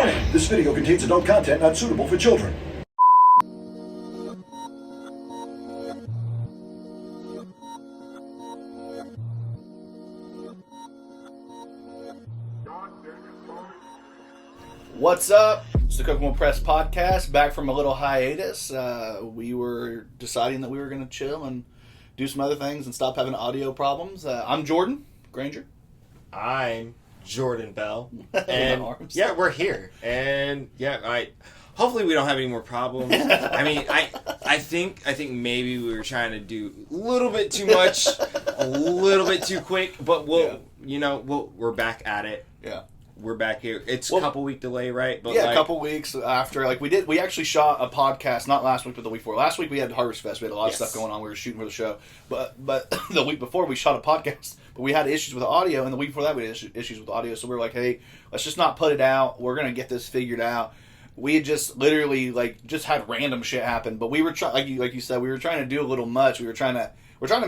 Warning, this video contains adult content not suitable for children. What's up? It's the Kokomo Press podcast, back from a little hiatus. We were deciding that we were going to chill and do some other things and stop having audio problems. I'm Jordan Granger. I'm Jordan Bell. And yeah, we're here. And yeah, hopefully we don't have any more problems. I mean, I think maybe we were trying to do a little bit too much, a little bit too quick, but we're back at it. Yeah. We're back here. It's a couple week delay, right? But yeah, a couple weeks after. We actually shot a podcast, not last week, but the week before. Last week we had Harvest Fest. We had a lot of stuff going on. We were shooting for the show. But the week before we shot a podcast, but we had issues with the audio, and the week before that we had issues with the audio. So we were like, hey, let's just not put it out. We're going to get this figured out. We had just literally just had random shit happen. But we were trying, like you said, we were trying to do a little much. We're trying to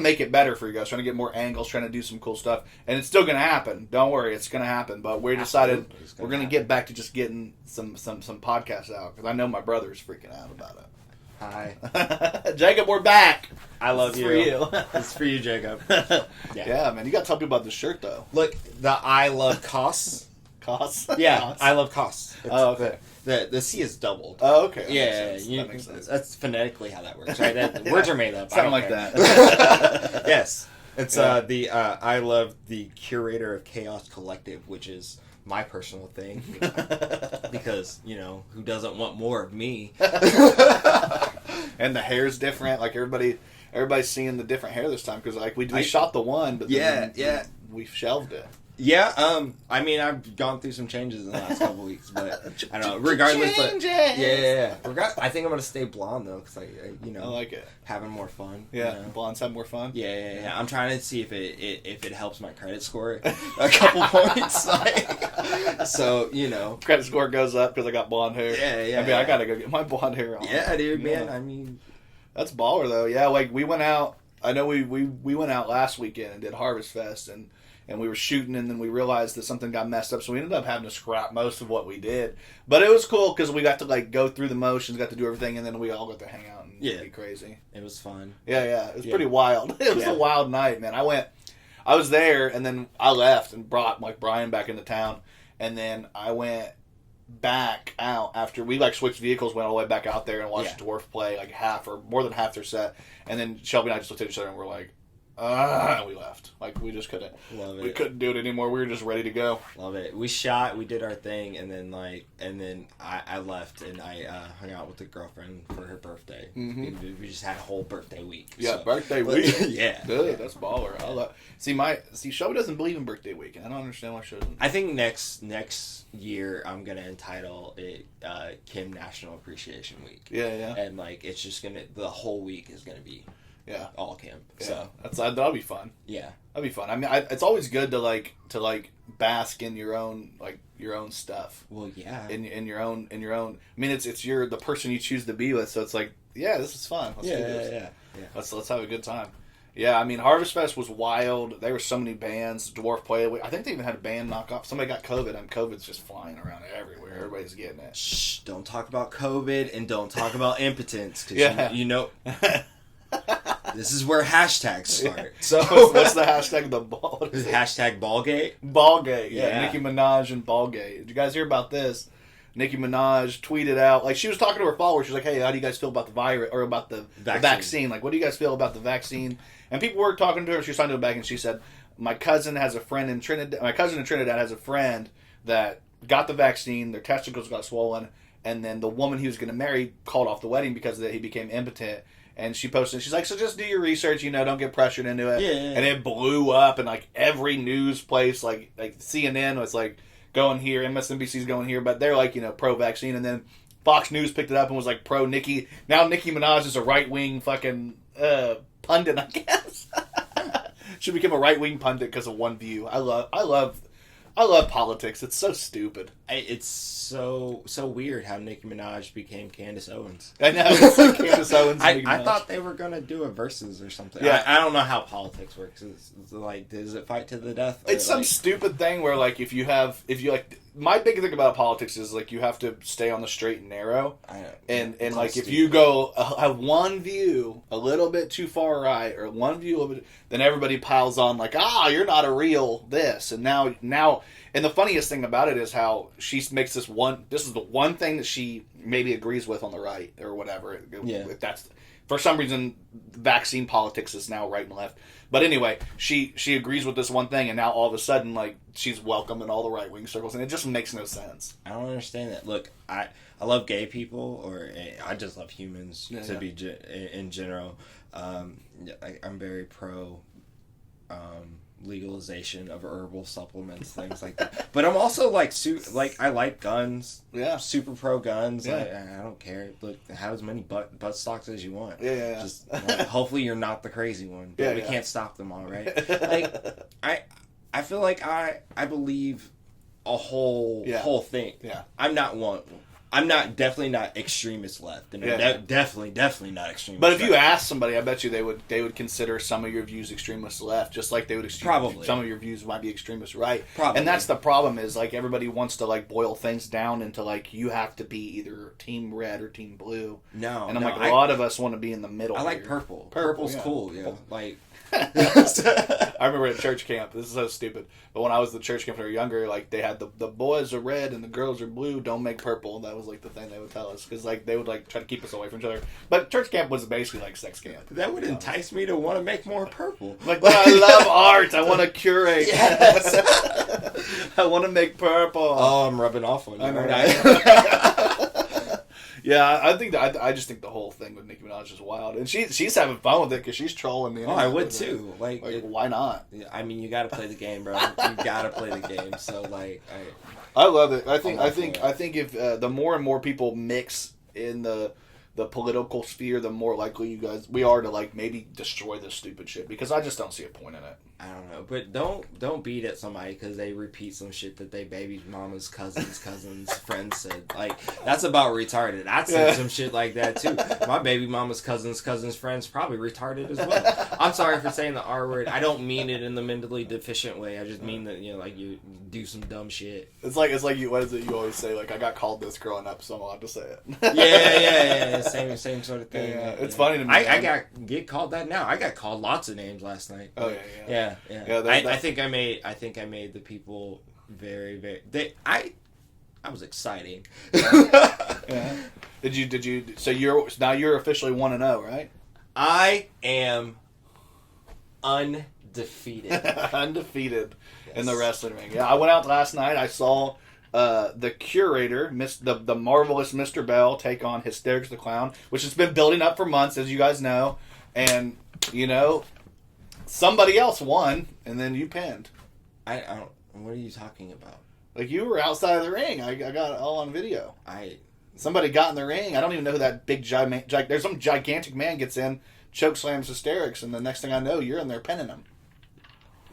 make it better for you guys, trying to get more angles, trying to do some cool stuff. And it's still going to happen. Don't worry, it's going to happen. But we decided we're going to get back to just getting some podcasts out. Because I know my brother's freaking out about it. Hi. Jacob, we're back. I love you. For you. It's for you, Jacob. Yeah, man. You got to tell people about this shirt, though. Look, the I love costs. Costs? Yeah, Costs. I love costs. Okay. The C is doubled. Oh, okay. That makes sense. That's phonetically how that works, right? Words are made up. Something like that. Yes. It's I love the Curator of Chaos Collective, which is my personal thing. Because, who doesn't want more of me? And the hair's different. Like, everybody's seeing the different hair this time. Because, we shot the one, but then we shelved it. Yeah, I mean, I've gone through some changes in the last couple weeks, but I don't know. Regardless, yeah. I think I'm gonna stay blonde though, because I like it, having more fun. Yeah, blondes have more fun. Yeah. I'm trying to see if it helps my credit score a couple points. So credit score goes up because I got blonde hair. Yeah. I mean, I gotta go get my blonde hair on. Yeah, dude, man. I mean, that's baller though. Yeah, we went out. I know we went out last weekend and did Harvest Fest and we were shooting, and then we realized that something got messed up, so we ended up having to scrap most of what we did. But it was cool, because we got to, go through the motions, got to do everything, and then we all got to hang out and be crazy. It was fun. Yeah, it was pretty wild. It was a wild night, man. I was there, and then I left and brought, Brian back into town, and then I went back out after we, switched vehicles, went all the way back out there and watched Dwarf play, half or more than half their set, and then Shelby and I just looked at each other and we're like, we left. We just couldn't. Love it. We couldn't do it anymore. We were just ready to go. Love it. We shot. We did our thing, and then I left and I hung out with the girlfriend for her birthday. Mm-hmm. We just had a whole birthday week. Yeah, so. Birthday week. Yeah, dude, that's baller. I see. Shelby doesn't believe in birthday week, and I don't understand why she doesn't. I think next year I'm gonna entitle it Kim National Appreciation Week. Yeah. And it's just the whole week is gonna be. Yeah, all Kim. So that'll be fun. Yeah, that'll be fun. I mean, it's always good to bask in your own stuff. Well, yeah, in your own. I mean, it's the person you choose to be with. So it's this is fun. Let's do this. Yeah. Let's have a good time. Yeah, I mean, Harvest Fest was wild. There were so many bands. Dwarf played. I think they even had a band knock off. Somebody got COVID, and COVID's just flying around everywhere. Everybody's getting it. Shh! Don't talk about COVID, and don't talk about impotence, because This is where hashtags start. So what's the hashtag? Hashtag Ballgate? Ballgate, yeah. Nicki Minaj and Ballgate. Did you guys hear about this? Nicki Minaj tweeted out, she was talking to her followers. She's like, hey, how do you guys feel about the virus, or about the vaccine? What do you guys feel about the vaccine? And people were talking to her. She was talking to her back, and she said, my cousin in Trinidad has a friend that got the vaccine. Their testicles got swollen, and then the woman he was going to marry called off the wedding because he became impotent. And she posted, she's like, so just do your research, don't get pressured into it. Yeah. And it blew up, and every news place, like CNN was going here, MSNBC's going here, but they're pro-vaccine. And then Fox News picked it up and was pro-Nicki. Now Nicki Minaj is a right-wing fucking pundit, I guess. She became a right-wing pundit because of one view. I love politics. It's so stupid. It's so weird how Nicki Minaj became Candace Owens. I know. It's Candace Owens. I thought they were gonna do a versus or something. Yeah. I don't know how politics works. It's does it fight to the death? It's some stupid thing where if you my big thing about politics is like you have to stay on the straight and narrow, and like if stupid. you go have one view a little bit too far right or one view a little bit, then everybody piles on like you're not a real this, and now and the funniest thing about it is how she makes this is the one thing that she maybe agrees with on the right or whatever. If that's for some reason vaccine politics is now right and left. But anyway, she agrees with this one thing, and now all of a sudden, like, she's welcome in all the right-wing circles, and it just makes no sense. I don't understand that. Look, I love gay people, or I just love humans be in general. I'm very pro legalization of herbal supplements, things like that. But I'm also like I like guns. Yeah, super pro guns. Yeah. I don't care. Look, have as many butt stocks as you want. Yeah. Just hopefully you're not the crazy one. But we can't stop them all, right? Like I feel like I believe a whole thing. Yeah. I'm definitely not extremist left, and definitely not extremist. But if you ask somebody, I bet you they would consider some of your views extremist left, just like they would probably some of your views might be extremist right. Probably. And that's the problem is like everybody wants to like boil things down into like you have to be either team red or team blue. No, and I'm like a lot of us want to be in the middle. I like purple. Purple's cool. Yeah, like. I remember at church camp, this is so stupid, but when I was at church camp when we were younger, like they had the boys are red and the girls are blue, don't make purple. That was like the thing they would tell us, because like they would like try to keep us away from each other. But church camp was basically like sex camp. That would entice me to want to make more purple. Like, well, I love art, I want to curate. Yes. I want to make purple. Oh, I'm rubbing off on you. Yeah, I think I just think the whole thing with Nicki Minaj is wild, and she's having fun with it because she's trolling me. Oh, I would too. Like why not? I mean, you got to play the game, bro. You got to play the game. So like, I love it. I think if the more and more people mix in the political sphere, the more likely we are to like maybe destroy this stupid shit, because I just don't see a point in it. I don't know, but don't beat at somebody because they repeat some shit that they baby mama's cousin's friends said. Like, that's about retarded. I said some shit like that too. My baby mama's cousin's friends probably retarded as well. I'm sorry for saying the R word. I don't mean it in the mentally deficient way. I just mean that, like, you do some dumb shit. It's like you, what is it you always say? Like, I got called this growing up, so I'm allowed to say it. Yeah. Same sort of thing. Yeah. It's funny to me. I get called that now. I got called lots of names last night. Oh yeah. I think I made the people very, very. I was exciting. Yeah. Did you? So you're officially 1-0, right? I am undefeated. Undefeated in the wrestling ring. Yeah, I went out last night. I saw the Curator, the marvelous Mr. Bell, take on Hysterics the Clown, which has been building up for months, as you guys know, and somebody else won, and then you pinned. I don't. What are you talking about? Like, you were outside of the ring. I got it all on video. Somebody got in the ring. I don't even know who that big there's some gigantic man gets in, choke slams Hysterics, and the next thing I know, you're in there pinning him.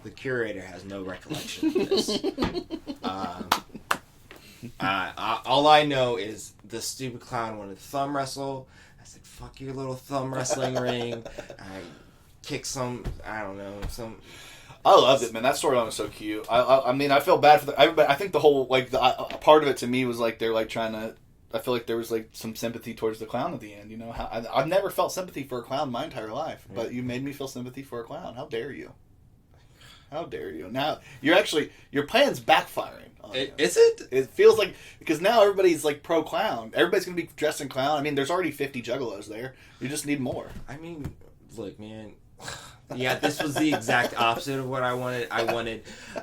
The Curator has no recollection of this. All I know is the stupid clown wanted to thumb wrestle. I said, "Fuck your little thumb wrestling ring." I kicked some. I don't know some. I loved it, man. That storyline was so cute. I mean, I feel bad for everybody. I think the whole part of it to me was like they're like trying to. I feel like there was like some sympathy towards the clown at the end. I've never felt sympathy for a clown my entire life, but you made me feel sympathy for a clown. How dare you? How dare you? Now your plan's backfiring. Is it? It feels like, because now everybody's like pro clown. Everybody's gonna be dressed in clown. I mean, there's already 50 juggalos there. You just need more. I mean, look, man. Yeah, this was the exact opposite of what I wanted. I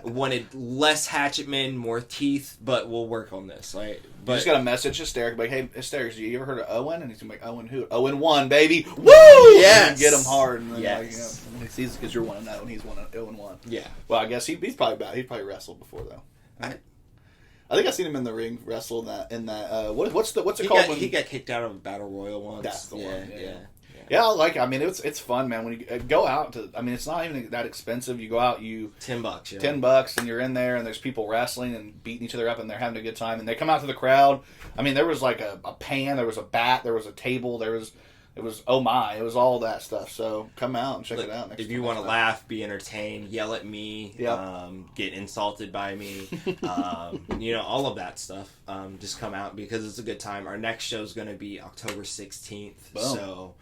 wanted less hatchet men, more teeth, but we'll work on this. But you just got a message Hysteric, like, "Hey, Hysterics, you ever heard of Owen?" And he's gonna be like, "Owen who? Owen 1, baby. Woo!" Yes. Get him hard, and then yes. He sees because you're 1-0 and he's 1-1. Yeah. Well, I guess he's probably bad. He probably wrestled before though. I think I've seen him in the ring wrestle in that. What's it called? He got kicked out of a battle royal once. That's the one. Yeah. Yeah, I mean, it's fun, man. When you go out to, I mean, it's not even that expensive. You go out, $10, yeah. $10, and you're in there, and there's people wrestling and beating each other up, and they're having a good time. And they come out to the crowd. I mean, there was like a pan, there was a bat, there was a table, it was it was all that stuff. So come out and check it out. If you want to laugh, be entertained, yell at me, yep. Get insulted by me, and all of that stuff just come out because it's a good time. Our next show is going to be October 16th. Boom. So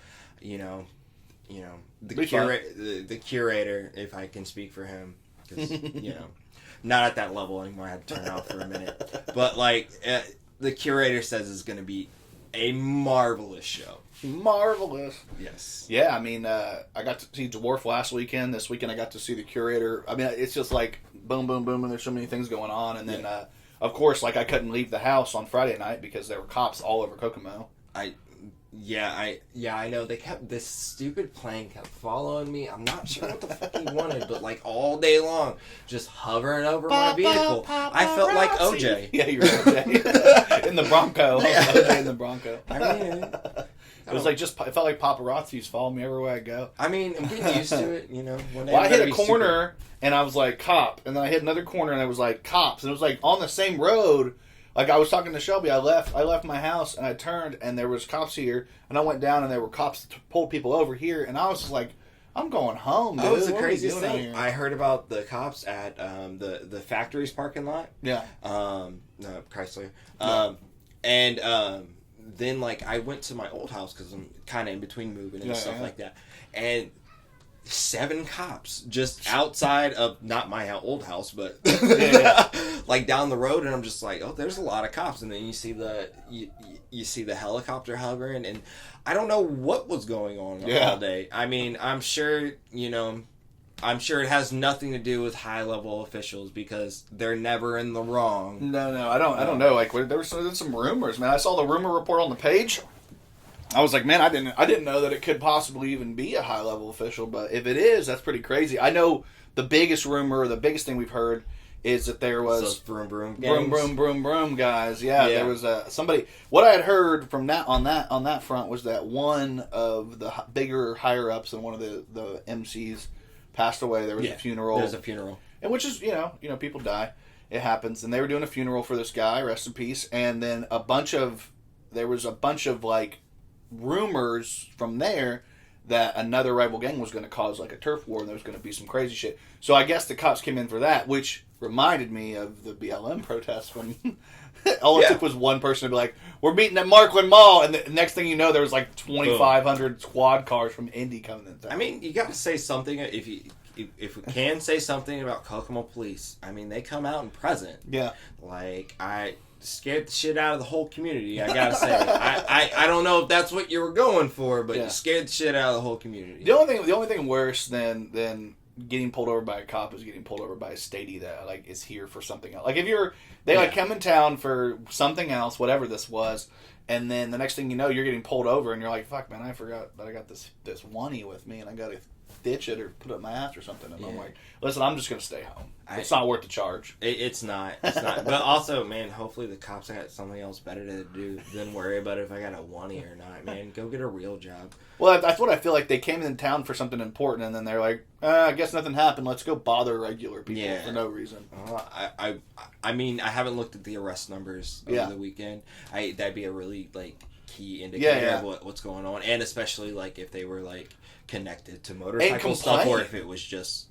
the curator, if I can speak for him, because not at that level anymore. I had to turn it off for a minute, but the curator says it's going to be a marvelous show. Marvelous. Yes. Yeah, I mean, I got to see Dwarf last weekend. This weekend I got to see the Curator. I mean, it's just like boom, boom, boom, and there's so many things going on. And then, of course, I couldn't leave the house on Friday night because there were cops all over Kokomo. I know. This stupid plane kept following me. I'm not sure what the fuck he wanted, but all day long, just hovering over my vehicle. I felt like OJ. Yeah, you're OJ. In the Bronco. OJ in the Bronco. I mean, it was it felt like paparazzis following me everywhere I go. I mean, I'm getting used to it, Well, I hit a corner and I was like, cop. And then I hit another corner and it was like, cops. And it was on the same road. I was talking to Shelby, I left my house and I turned and there was cops here and I went down and there were cops that pulled people over here and I was just like, I'm going home, dude. That was the craziest thing. I heard about the cops at the factory's parking lot. Yeah. No, Chrysler. Then I went to my old house because I'm kind of in between moving and stuff like that, and 7 cops just outside of not my old house, but down the road, and I'm just like, oh, there's a lot of cops, and then you see you see the helicopter hovering, and I don't know what was going on all day. I mean, I'm sure it has nothing to do with high-level officials because they're never in the wrong. No, I don't know. There was some rumors, man. I saw the rumor report on the page. I was like, man, I didn't know that it could possibly even be a high-level official, but if it is, that's pretty crazy. I know the biggest rumor, the biggest thing we've heard is that there was those broom broom guys. Yeah, there was somebody. What I had heard from that on that front was that one of the bigger higher ups and one of the MCs passed away. There was a funeral. There's a funeral, and which is people die, it happens, and they were doing a funeral for this guy, rest in peace. And then there was a bunch of rumors from there that another rival gang was going to cause a turf war and there was going to be some crazy shit. So I guess the cops came in for that, which reminded me of the BLM protests when all it took was one person to be like, we're meeting at Markland Mall, and the next thing you know, there was 2,500 squad cars from Indy coming in. I mean, you got to say something if we can say something about Kokomo Police. I mean, they come out and present. Yeah. I scared the shit out of the whole community, I gotta say. I don't know if that's what you were going for, but you scared the shit out of the whole community. The only thing worse than getting pulled over by a cop is getting pulled over by a statey that is here for something else. If they come in town for something else, whatever this was, and then the next thing you know, you're getting pulled over and you're like, fuck, man, I forgot that I got this oneie with me and I gotta ditch it or put it in my ass or something. And I'm like, listen, I'm just gonna stay home. It's not worth the charge. It's not. But also, man, hopefully the cops got something else better to do than worry about if I got a oneie or not. Man, go get a real job. Well, that's what I feel like. They came in town for something important, and then they're like, I guess nothing happened. Let's go bother regular people for no reason. I mean, I haven't looked at the arrest numbers over the weekend. That'd be a really key indicator of what's going on, and especially if they were connected to motorcycle stuff, or if it was just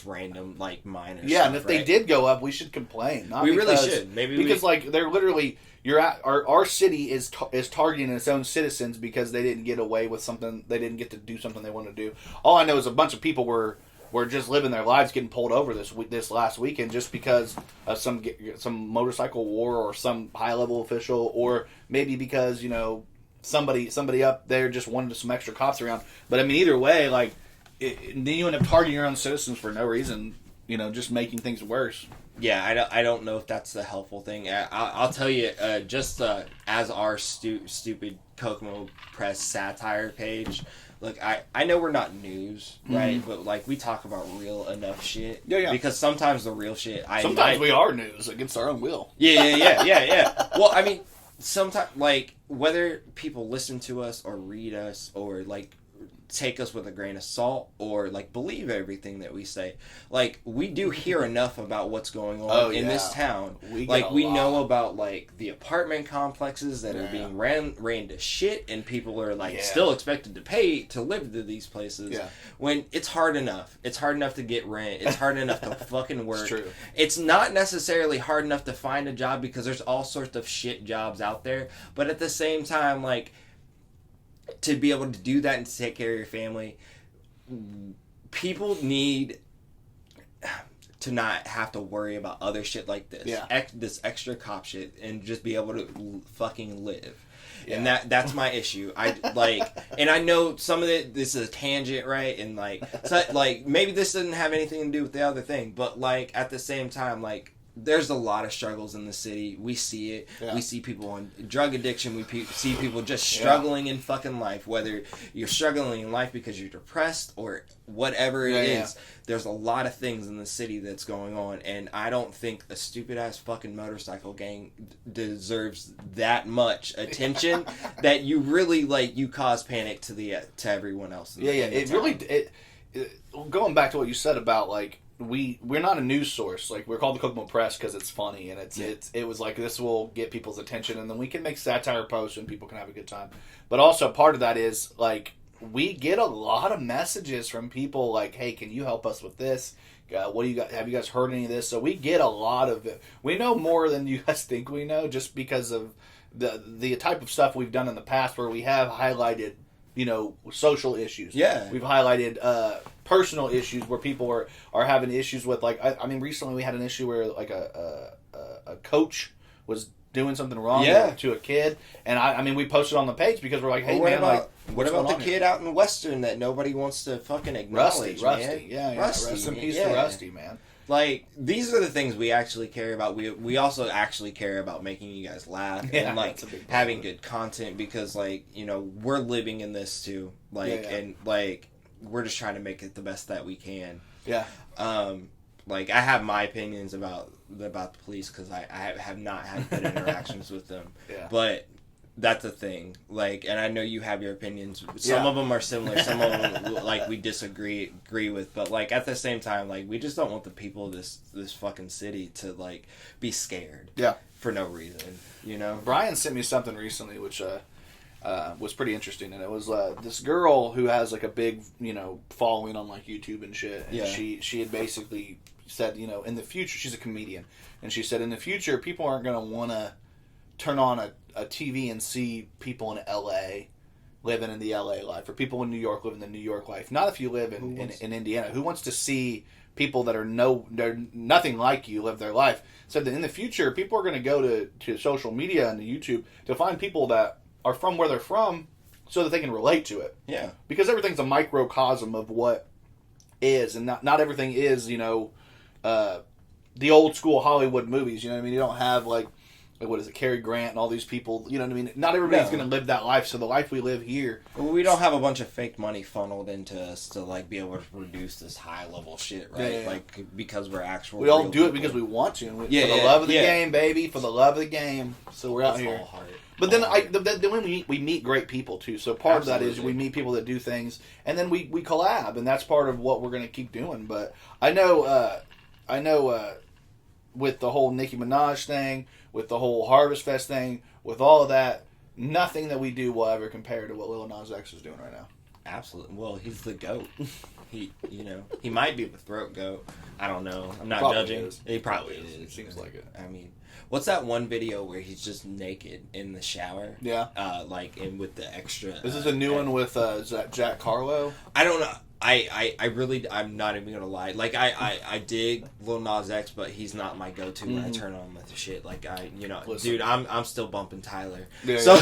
random minor stuff. And if they did go up, we should complain. Really should. Because they're literally our city is targeting its own citizens because they didn't get away with something. They didn't get to do something they wanted to do. All I know is a bunch of people were just living their lives getting pulled over this last weekend just because of some motorcycle war or some high level official, or maybe because somebody up there just wanted some extra cops around. But I mean, either way, then you end up targeting your own citizens for no reason, just making things worse. Yeah, I don't know if that's the helpful thing. I'll tell you, as our stupid Kokomo Press satire page, look, I know we're not news, right? Mm-hmm. But we talk about real enough shit. Yeah. Because sometimes the real shit, sometimes we are news against our own will. Yeah. Well, I mean, sometimes whether people listen to us or read us or take us with a grain of salt or like believe everything that we say. Like we do hear enough about what's going on in this town. We know about like the apartment complexes that are being ran to shit, and people are like still expected to pay to live to these places. Yeah. When it's hard enough. It's hard enough to get rent. It's hard enough to fucking work. It's true. It's not necessarily hard enough to find a job because there's all sorts of shit jobs out there. But at the same time, like, to be able to do that and to take care of your family, people need to not have to worry about other shit like this. Yeah. This extra cop shit, and just be able to fucking live. Yeah. And that's my issue. And I know some of it, this is a tangent, right? And maybe this doesn't have anything to do with the other thing, but like at the same time, like, there's a lot of struggles in the city. We see it. Yeah. We see people on drug addiction. We see people just struggling in fucking life. Whether you're struggling in life because you're depressed or whatever it is, there's a lot of things in the city that's going on. And I don't think a stupid-ass fucking motorcycle gang deserves that much attention that you really, like, you cause panic to everyone else. It really... going back to what you said about, like, we're not a news source. Like, we're called the Kokomo Press because it's funny, and it was like, this will get people's attention, and then we can make satire posts and people can have a good time. But also part of that is, like, we get a lot of messages from people like, hey, can you help us with this? What do you got? Have you guys heard any of this? So we get a lot of it. We know more than you guys think we know, just because of the type of stuff we've done in the past where we have highlighted, you know, social issues. Yeah. We've highlighted personal issues where people are having issues with, like, I mean, recently we had an issue where, like, a coach was doing something wrong to a kid, and I mean, we posted on the page because we're like, hey, what about the kid out in Western that nobody wants to fucking acknowledge? Rusty. Rest in peace to Rusty, man. Like, these are the things we actually care about. We also actually care about making you guys laugh and, like, having good content because, like, you know, we're living in this too. Like, and, like, we're just trying to make it the best that we can. Yeah. Like, I have my opinions about the police because I have not had good interactions with them. Yeah. But that's a thing. Like, and I know you have your opinions. Some of them are similar. Some of them, like, we agree with. But, like, at the same time, like, we just don't want the people of this fucking city to, like, be scared. Yeah. For no reason, you know? Brian sent me something recently, which was pretty interesting. And it was this girl who has, like, a big, you know, following on, like, YouTube and shit. And she had basically said, you know, in the future, she's a comedian. And she said, in the future, people aren't going to want to turn on a TV and see people in LA living in the LA life, or people in New York living the New York life. Not if you live in Indiana. Who wants to see people that are they're nothing like you live their life? So that in the future, people are going to go to social media and to YouTube to find people that are from where they're from so that they can relate to it. Yeah. Because everything's a microcosm of what is, and not everything is, you know, the old school Hollywood movies. You know what I mean? You don't have, like what is it, Cary Grant and all these people, you know what I mean? Not everybody's going to live that life, so the life we live here... Well, we don't have a bunch of fake money funneled into us to, like, be able to produce this high-level shit, right? Yeah. Like, because we're actual... We all do it because we want to. For the love of the game, baby. For the love of the game. So we're out here. But then when we meet great people, too. So part of that is we meet people that do things, and then we collab, and that's part of what we're going to keep doing. But I know with the whole Nicki Minaj thing, with the whole Harvest Fest thing, with all of that, nothing that we do will ever compare to what Lil Nas X is doing right now. Absolutely. Well, he's the GOAT. He might be the throat GOAT. I don't know. I'm not probably judging. Is. He probably is. It seems like it. I mean, what's that one video where he's just naked in the shower? Yeah. And with the extra... This is a new one with Jack Harlow? I don't know. I'm not even gonna lie. Like, I dig Lil Nas X, but he's not my go-to when I turn on with the shit. Like, listen, dude, I'm still bumping Tyler. Yeah, so,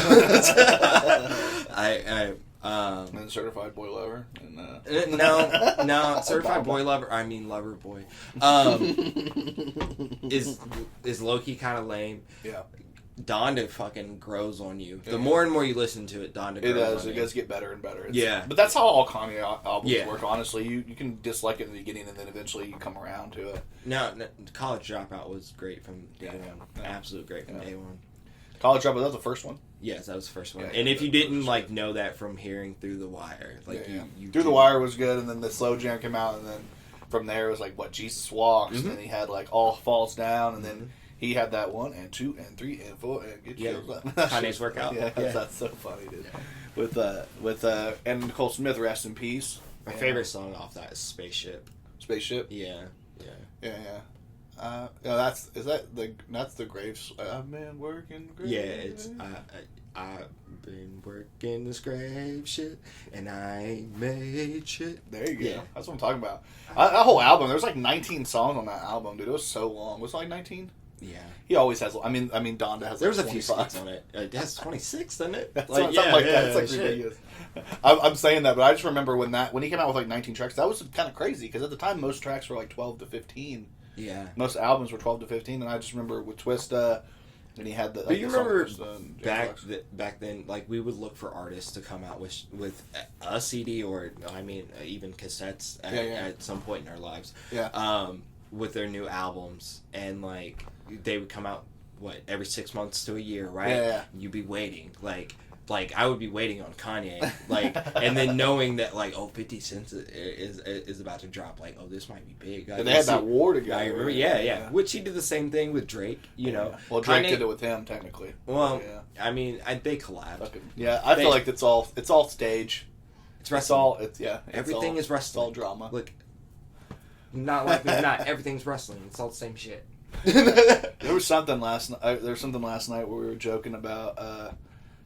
and Certified Boy Lover. No, Certified Boy Lover. I mean, Lover Boy. Is low-key kind of lame. Yeah. Donda fucking grows on you. The more and more you listen to it, Donda grows on you. It does get better and better. But that's how all Kanye albums work, honestly. You can dislike it in the beginning, and then eventually you come around to it. No, College Dropout was great from day one. Absolute great from day one. College Dropout, that was the first one. Yes, that was the first one. Yeah, and if you that didn't was like know that from hearing Through the Wire, like you Through the Wire was good, and then the slow jam came out, and then from there it was like Jesus Walks, and then he had like All Falls Down, and then he had that 1 and 2 and 3 and 4 and get your Kanye's Workout. Yeah, that's so funny, dude. Yeah. With and Nicole Smith, rest in peace. My favorite song off that is Spaceship. Spaceship. Yeah. That's the Graves. I've been working. Graves. Yeah, it's I've been working this grave shit, and I ain't made shit. There you go. Yeah. That's what I'm talking about. That whole album. There's like 19 songs on that album, dude. It was so long. Was it like 19? Yeah. He always has. I mean, Donda has. There was like a few 25. songs on it. It has 26, doesn't it? Something like that. It's like ridiculous. I'm saying that, but I just remember when he came out with like 19 tracks. That was kind of crazy because at the time most tracks were like 12 to 15. Yeah. Most albums were 12 to 15, and I just remember with Twista, and he had the. Like, but you remember back back then, like we would look for artists to come out with a CD or even cassettes at some point in our lives. Yeah. With their new albums, and like they would come out every 6 months to a year, right? Yeah. You'd be waiting, like I would be waiting on Kanye, and then knowing that 50 Cent is about to drop, this might be big. And they had that war together. I remember, yeah. Which he did the same thing with Drake, you know. Well, Drake did it with him technically. Well, I mean, they collabed. Yeah, I feel like it's all stage. It's wrestling. Everything is wrestling. It's all drama. Look, not everything's wrestling. It's all the same shit. There was something last night. Where we were joking about.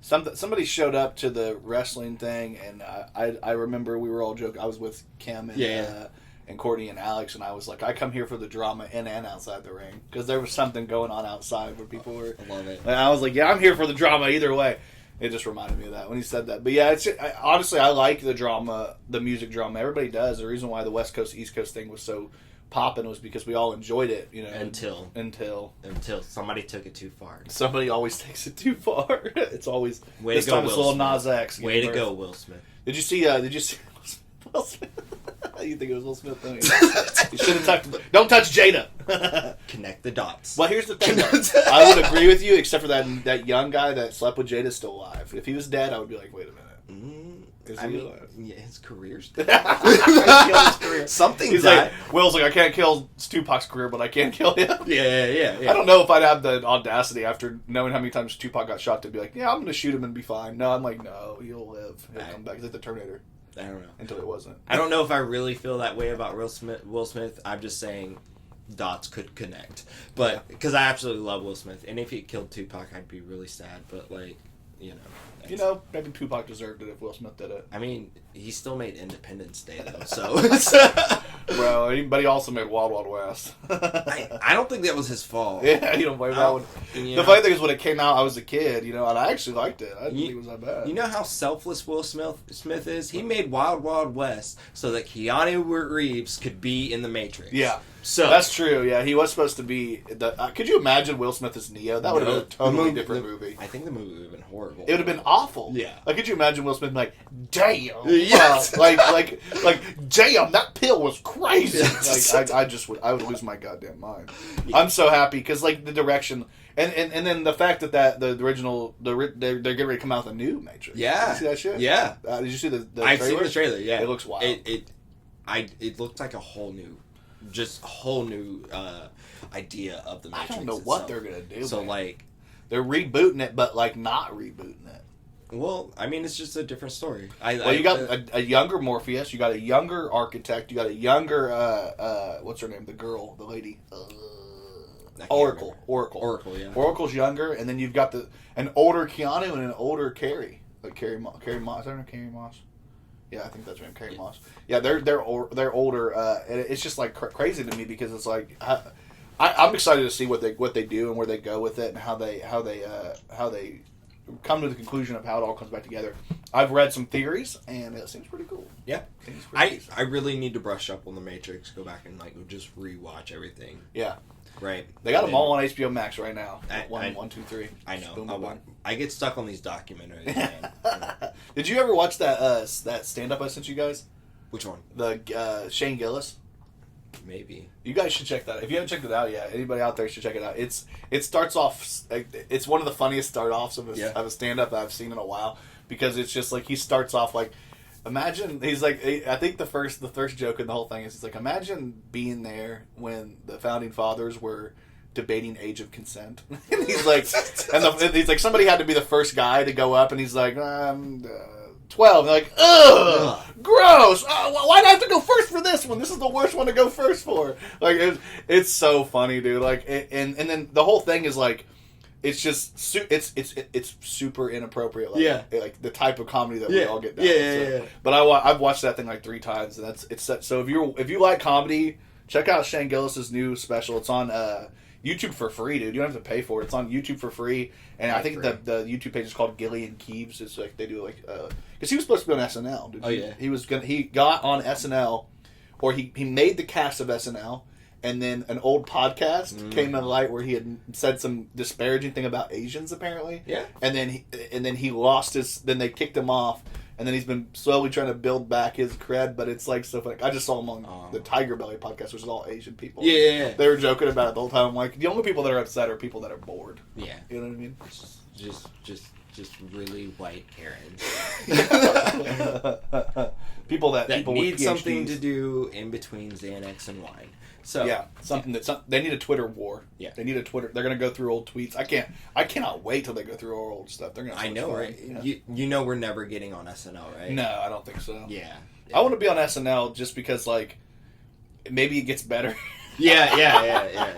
Somebody showed up to the wrestling thing, and I remember we were all joking. I was with Kim and Courtney and Alex, and I was like, I come here for the drama in and outside the ring because there was something going on outside where people were. I love it. And I was like, yeah, I'm here for the drama either way. It just reminded me of that when he said that. But yeah, honestly, I like the drama, the music drama. Everybody does. The reason why the West Coast East Coast thing was so popping was because we all enjoyed it, you know. Until somebody took it too far. Somebody always takes it too far. It's always way this to go, time it's Will Lil Smith. Nas X. Way to go, Will Smith. Did you see Will Smith? You think it was Will Smith? Don't you? You shouldn't touch. Don't touch Jada. Connect the dots. Well, here's the thing. I would agree with you, except for that young guy that slept with Jada still alive. If he was dead, I would be like, wait a minute. His career's something. He's like, Will's like, I can't kill Tupac's career, but I can kill him. Yeah. I don't know if I'd have the audacity after knowing how many times Tupac got shot to be like, yeah, I'm going to shoot him and be fine. No, I'm like, no, he'll live. He'll come back. He's like the Terminator. I don't know. Until it wasn't. I don't know if I really feel that way about Will Smith. I'm just saying dots could connect. But, because I absolutely love Will Smith. And if he killed Tupac, I'd be really sad. But, maybe Tupac deserved it if Will Smith did it. I mean, he still made Independence Day, though, so... Bro, but he also made Wild Wild West. I don't think that was his fault. Yeah, you don't blame that one. The funny thing is, when it came out, I was a kid, and I actually liked it. I didn't think it was that bad. You know how selfless Will Smith is? He made Wild Wild West so that Keanu Reeves could be in The Matrix. Yeah. So that's true. Yeah, he was supposed to be. Could you imagine Will Smith as Neo? That would have been a totally different movie. I think the movie would have been horrible. It would have been awful. Yeah. Could you imagine Will Smith being like, "Damn, yes, like, damn, that pill was crazy." I would lose my goddamn mind. Yeah. I'm so happy because the direction and then the fact that the original they're getting ready to come out with a new Matrix. Yeah. Did you see that shit? Yeah. Did you see the trailer? I've seen the trailer. Yeah. It looks wild. It looked like a whole new idea of the Matrix. I don't know what they're gonna do. So they're rebooting it, but not rebooting it. Well, I mean, it's just a different story. You got a younger Morpheus. You got a younger Architect. You got a younger what's her name? The girl, the lady. Oracle. Yeah. Oracle's younger, and then you've got an older Keanu and an older Carrie. Carrie Moss. Is that her name? Carrie Moss? Yeah, I think that's her name. Carrie Moss. Yeah, they're older. And it's just crazy to me because it's I'm excited to see what they do and where they go with it and how they come to the conclusion of how it all comes back together. I've read some theories and it seems pretty cool. Yeah, I really need to brush up on the Matrix. Go back and just rewatch everything. Yeah. Right. They got them all on HBO Max right now. 1, 2, 3. I know. I get stuck on these documentaries, man. Did you ever watch that stand-up I sent you guys? Which one? The Shane Gillis. Maybe. You guys should check that out. If you haven't checked it out yet, anybody out there should check it out. It starts off. It's one of the funniest start offs of a stand up I've seen in a while, because it's just like he starts off like, imagine he's like, I think the first joke in the whole thing is he's like, imagine being there when the founding fathers were debating age of consent. And he's like, and he's like, somebody had to be the first guy to go up, and he's like, 12. They're like, ugh, gross. Why'd I have to go first for this one? This is the worst one to go first for. Like, it's so funny, dude. Like, and then the whole thing is like, it's just it's super inappropriate. Like, like the type of comedy that we all get down. Yeah. But I've watched that thing like 3 times, and it's so if you like comedy, check out Shane Gillis's new special. It's on YouTube for free, dude. You don't have to pay for it. It's on YouTube for free, and I think the YouTube page is called Gilly and Keeves. It's like they do like because he was supposed to be on SNL. Dude. He got on SNL, or he made the cast of SNL, and then an old podcast came to light where he had said some disparaging thing about Asians apparently. Yeah, and then he lost his. Then they kicked him off. And then he's been slowly trying to build back his cred, but it's like so funny. I just saw him on the Tiger Belly podcast, which is all Asian people. Yeah. They were joking about it the whole time. I'm like, the only people that are upset are people that are bored. Yeah. You know what I mean? Just really white Karens. people that need something to do in between Xanax and wine. So yeah, they need a Twitter war. Yeah, they need a Twitter. They're gonna go through old tweets. I cannot wait till they go through our old stuff. They're gonna. I know, right? You know, we're never getting on SNL, right? No, I don't think so. Yeah. I want to be on SNL just because, like, maybe it gets better. Yeah.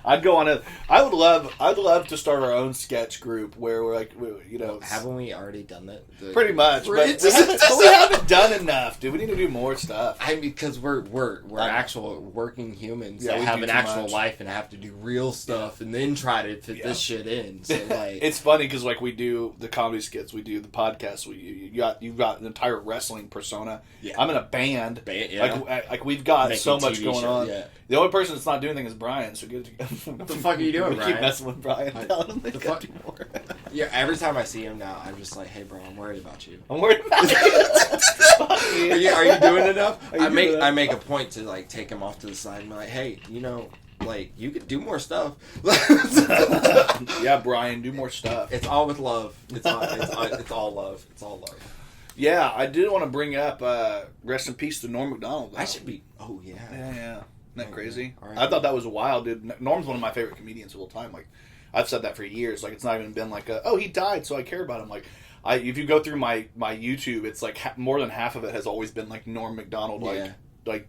I'd go on it. I'd love to start our own sketch group where we're like, you know. Haven't we already done that? Pretty much, but we haven't done enough, dude. We need to do more stuff. I mean, because we're actual working humans that have an actual life and have to do real stuff and then try to fit this shit in. So like, it's funny because like we do the comedy skits, we do the podcast. You've got an entire wrestling persona. Yeah. I'm in a band. Like we've got so much TV going on. Yeah. The only person that's not doing anything is Brian. So get it. What the fuck are you doing, Brian? Keep messing with Brian. The fuck? Yeah, every time I see him now, I'm just like, hey, bro, I'm worried about you. I'm worried about you. Are you doing enough? I make a point to like take him off to the side and be like, hey, you know, like you could do more stuff. Yeah, Brian, do more stuff. It's all with love. It's all love. It's all love. Yeah, I did want to bring up rest in peace to Norm Macdonald. I should be. Oh yeah. Yeah. Isn't that crazy? Right. I thought that was wild, dude. Norm's one of my favorite comedians of all time. Like, I've said that for years. Like, it's not even been like, he died, so I care about him. Like, if you go through my YouTube, it's like more than half of it has always been like Norm Macdonald. Like, I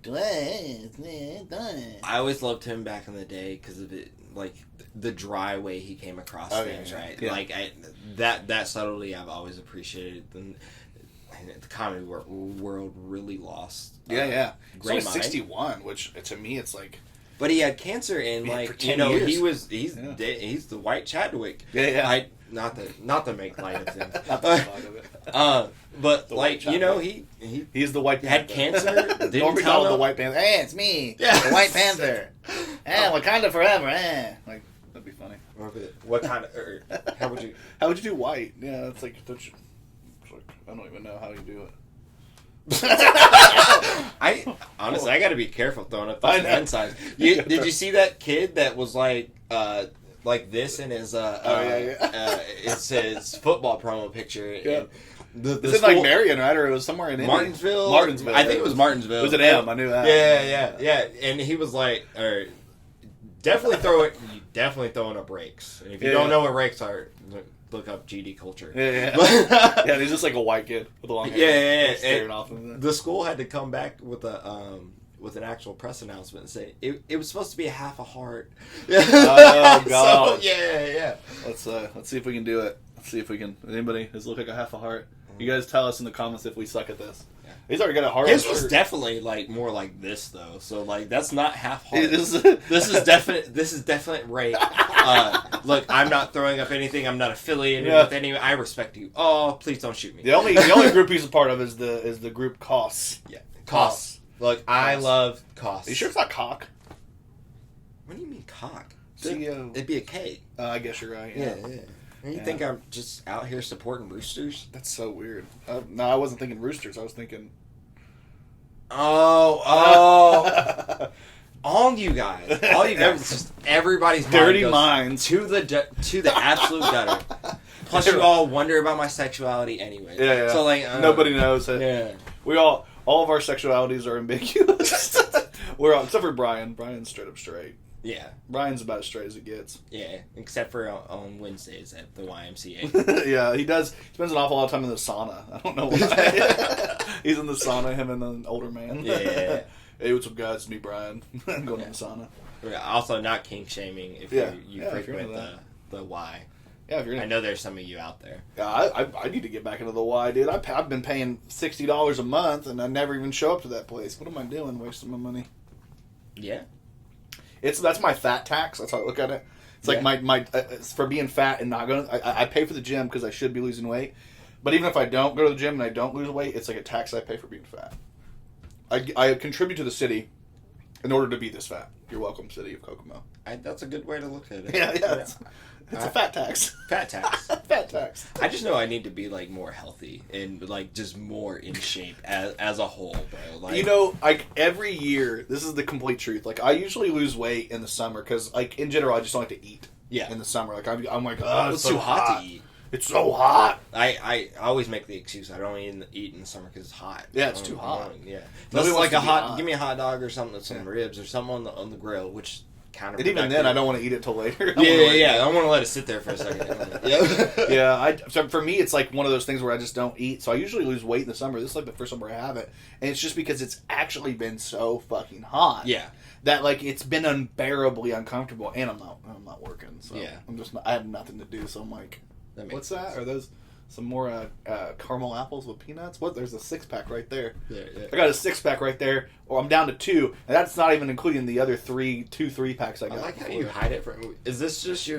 always loved him back in the day because of it, like the dry way he came across things, right? Yeah. Like that subtlety I've always appreciated. And the comedy world really lost. Yeah. He's only 61, which to me it's like. But he had cancer and like you know years. he's the white Chadwick. Yeah. Not to make light of things. But like you know he's the White Panther. Had cancer. Norm Macdonald, the White Panther. Hey, it's me. Yeah. The White Panther. Wakanda forever. Like that'd be funny. What kind of? How would you? How would you do white? Yeah, it's like. I don't even know how you do it. I got to be careful throwing up those hand signs. Did you see that kid that was like this in his it's his football promo picture? Yeah. This is like Marion, right? Or it was somewhere in Martinsville. I think it was Martinsville. It was an M. I knew that. Yeah. And he was like, definitely throwing up rakes. And if you don't know what rakes are, look up GD culture. Yeah, he's just like a white kid with long hair. Yeah. Staring off of it. The school had to come back with an actual press announcement and say it was supposed to be a half a heart. Oh god. So, yeah. Let's see if we can do it. Let's see if we can. Anybody does it look like a half a heart? You guys tell us in the comments if we suck at this. Yeah. He's already got a heart. His was definitely like more like this though. So like that's not half heart. This is definite rape. Look, I'm not throwing up anything. I'm not affiliated with any. I respect you. Oh, please don't shoot me. The only group he's a part of is the group Koss. Yeah, Koss. Look, I love Koss. Are you sure it's not cock? What do you mean cock? C-O. It'd be a K. I guess you're right. Yeah. You think I'm just out here supporting roosters? That's so weird. No, I wasn't thinking roosters. I was thinking. Oh. All you guys, it's just everybody's dirty mind minds to the absolute gutter. Plus, you all wonder about my sexuality anyway. Yeah. So like, nobody knows it. Yeah. We all of our sexualities are ambiguous. We're all, except for Brian. Brian's straight up straight. Yeah. Brian's about as straight as it gets. Yeah, except for on Wednesdays at the YMCA. Yeah, he does. He spends an awful lot of time in the sauna. I don't know why. He's in the sauna, him and an older man. Yeah. Hey, what's up, guys? It's me, Brian. I'm going to the sauna. Also, not kink shaming if you frequent the Y. Yeah, if you're I know there's some of you out there. Yeah, I need to get back into the Y, dude. I've been paying $60 a month, and I never even show up to that place. What am I doing? Wasting my money. Yeah. That's my fat tax. That's how I look at it. It's like my for being fat and not going. I pay for the gym because I should be losing weight, but even if I don't go to the gym and I don't lose weight, it's like a tax I pay for being fat. I contribute to the city in order to be this fat. You're welcome, city of Kokomo. That's a good way to look at it. Yeah. It's a fat tax. Fat tax. Fat tax. I just know I need to be like more healthy and like just more in shape as a whole, bro. Like, you know, like every year, this is the complete truth. Like I usually lose weight in the summer because, like in general, I just don't like to eat. Yeah. In the summer, like I'm like, oh, it's too hot to eat. It's so hot. I always make the excuse I don't eat in the summer because it's hot. Yeah, it's too hot. Yeah. Nobody Like wants hot. Give me a hot dog or something with some ribs or something on the grill, which. And even then, I don't want to eat it till later. Yeah. I don't want to let it sit there for a second. Yeah. So for me, it's like one of those things where I just don't eat. So I usually lose weight in the summer. This is like the first summer I have it, and it's just because it's actually been so fucking hot. Yeah. That like it's been unbearably uncomfortable, and I'm not working. So yeah. I have nothing to do. So I'm like, what's that? Are those some more caramel apples with peanuts? What? There's a 6-pack right there. Yeah. I got a 6-pack right there, or I'm down to 2, and that's not even including the other 3-packs I got. I like how you hide it from. Is this just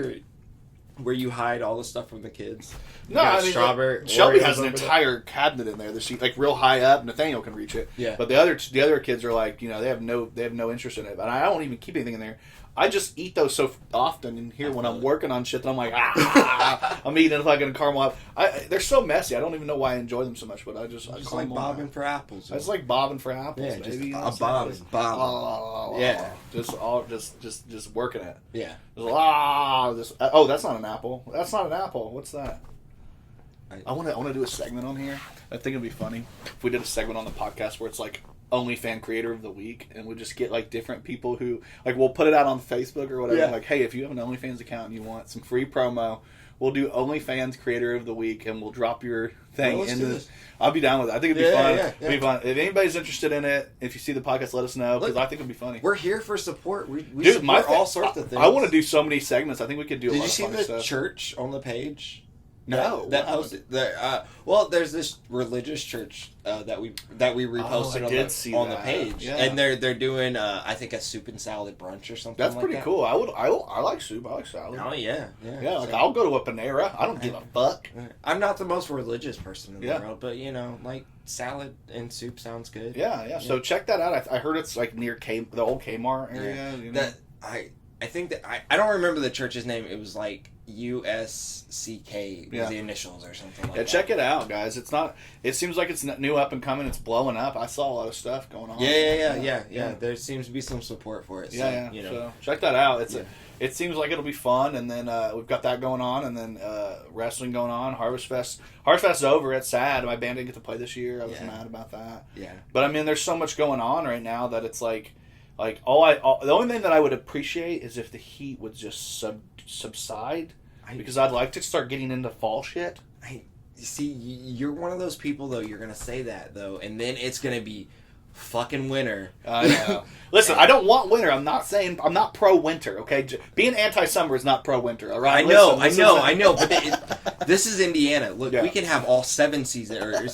where you hide all the stuff from the kids? No, I mean, strawberry. Shelby has an entire cabinet in there that she like real high up. Nathaniel can reach it. Yeah. But the other kids are like, they have no interest in it. And I don't even keep anything in there. I just eat those so often in here when I'm working on shit that I'm like, I'm eating a fucking caramel. They're so messy. I don't even know why I enjoy them so much, but I just like bobbing for apples. I just like bobbing for apples. Yeah, maybe. Just bobbing. Yeah, just working it. Yeah. That's not an apple. That's not an apple. What's that? I want to do a segment on here. I think it'd be funny if we did a segment on the podcast where it's like OnlyFan Creator of the Week, and we'll just get like different people who like we'll put it out on Facebook or whatever. Yeah. Like, hey, if you have an OnlyFans account and you want some free promo, we'll do OnlyFans Creator of the Week, and we'll drop your thing into this. I'll be down with it. I think it'd be fun. Yeah. It'd be fun. If anybody's interested in it, if you see the podcast, let us know because I think it'd be funny. We're here for support. We Dude, support all sorts of things. I want to do so many segments. I think we could do. Did a lot you see of fun the stuff. church on the page? No, that posted. Well, there's this religious church that we reposted on the page, yeah. and they're doing I think a soup and salad brunch or something. That's like pretty that. cool. I like soup. I like salad. Oh yeah. Like I'll go to a Panera. I don't give a fuck. I'm not the most religious person in the Yeah. world, but like salad and soup sounds good. Yeah. So check that out. I heard it's like near the old Kmart area. Yeah. That I think that I don't remember the church's name. It was like USCK was the initials or something like that. Check it out, guys. It seems like it's new up and coming. It's blowing up. I saw a lot of stuff going on. Yeah. There seems to be some support for it. So, So check that out. It seems like it'll be fun, and then we've got that going on, and then wrestling going on. Harvest Fest's over. It's sad. My band didn't get to play this year. I was mad about that. Yeah. But I mean, there's so much going on right now that it's like the only thing that I would appreciate is if the heat would just subside, because I'd like to start getting into fall shit. See, you're one of those people though. You're gonna say that though, and then it's gonna be fucking winter. I know. Listen, I don't want winter. I'm not pro winter. Okay, being anti-summer is not pro winter. All right. I know. But this is Indiana. Look, we can have all 7 seasons or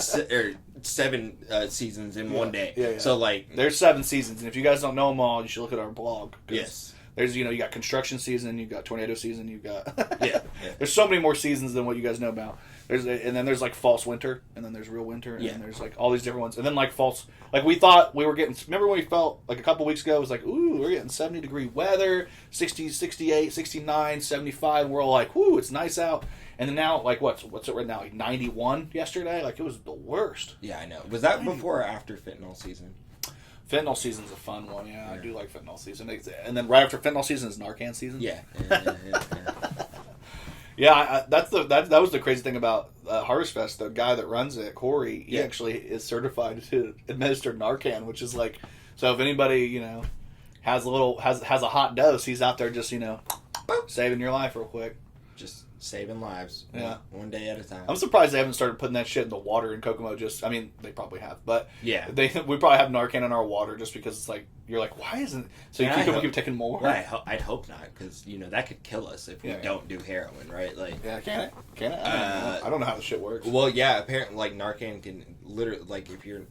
7 seasons in one day. Yeah. So like, there's 7 seasons, and if you guys don't know them all, you should look at our blog. Yes. There's you got construction season, you got tornado season, you got yeah. There's so many more seasons than what you guys know about. And then there's like false winter, and then there's real winter, and then there's like all these different ones, and then like false. Like we thought we were getting. Remember when we felt like a couple weeks ago it was like, ooh, we're getting 70-degree weather, 60, 68, 69, 75. We're all like, ooh, it's nice out. And then now, like, what's it right now? Like 91 yesterday. Like it was the worst. Yeah, I know. Was that before or after fentanyl season? Fentanyl season's a fun one. Yeah, I do like fentanyl season. And then right after fentanyl season is Narcan season. Yeah. Yeah, that was the crazy thing about Harvest Fest. The guy that runs it, Corey, he actually is certified to administer Narcan, which is like, so if anybody has a hot dose, he's out there just saving your life real quick. Just saving lives. Yeah, one day at a time. I'm surprised they haven't started putting that shit in the water in Kokomo. They probably have, but yeah, we probably have Narcan in our water just because it's like you're like, why isn't so you keep taking more? Well, I'd hope not, because that could kill us if we don't do heroin, right? Like, can it? I don't know how the shit works. Well, yeah, apparently, like Narcan can literally, like, if you're